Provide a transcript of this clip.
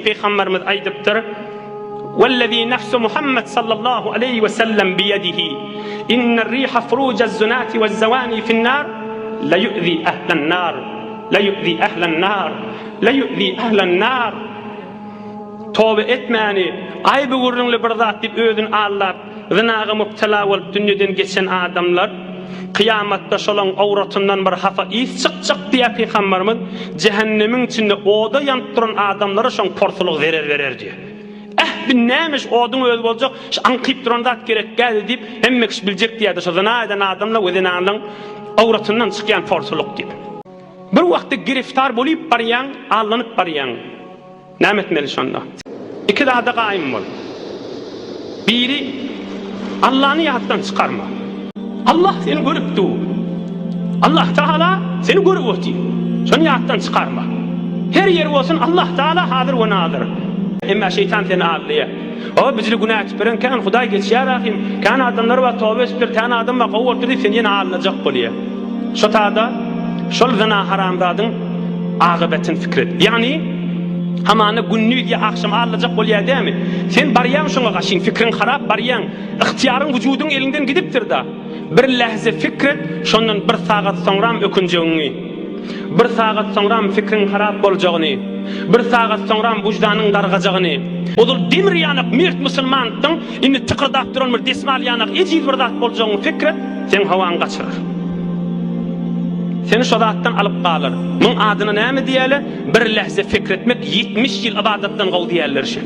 Peygamberimiz aytıptır. وَالَّذ۪ي نَفْسُ مُحَمَّدْ sallallahu aleyhi ve sellem biyedihi اِنَّ الرِّيحَ فُرُوجَ الزُّنَاتِ وَالزَّوَانِي فِي النَّارِ لَيُؤْذِي أَهْلَ النَّارِ لَيُؤْذِي أَهْلَ النَّارِ لَيُؤْذِي أَهْلَ النَّارِ. Tövbe etmeni, ayıbı gurrunlu bir zat dip özün ağlap, zinaga müptela olup dünyadan geçen adamlar, kıyamatta şolan avratından bir hafa is çık diye Peygamberimiz cehennemin içinde oda yanıp duran adamlara şon porsuluk verer diye. Bir neymiş odun öl bolacak, anqyp duran zat gerek geldi deyip hemmek bilecek diye de şo zina eden adamla özüne alan avratından çıkan porsuluk deyip. Bir vaqtda giriftar bolup baryan, allanıp baryan. Näme etmeli şonda? İki daha da qaim bol. Biri Allah'ını yattan çıkarma. Allah seni görüptü. Allah Teala seni görüp ötü. Şonu yattan çıkarma. Her yer olsun Allah Teala hazır ve nazır. Emma şeytan seni ağlıyor. O bizli günah etperen kan Huday geç ya rahim. Kan adamlar ve tövbe etpir tane adam ve kuvvetli seni yine ağlanacak boluyor. Şu tada şol zina haramdadın aqibetin fikret. Yani hamana günnü diye akşam ağlayacak bolýar değil mi? Sen baryan şoňa gaşyň fikrin harap baryan. İhtiýaryň wujudun elinden gidipdir da. Bir lahza fikret, şondan bir sagat soňram ökünjegiňi. Bir sagat soňram fikrin harap boljagyny. Bir sagat soňram wujdanyň dargajagyny. Ol demir ýanyk mert musulmandyň indi tıkırdap duran bir desmal ýanyk ejiz bir zat boljagyny fikret, sen hawaň gaçyrar. Seni şo zatdan alıp galar. Mun adyna näme diýeli? Bir lahza fikretmek 70 ýyl ibadatdan gaw diýerler şe.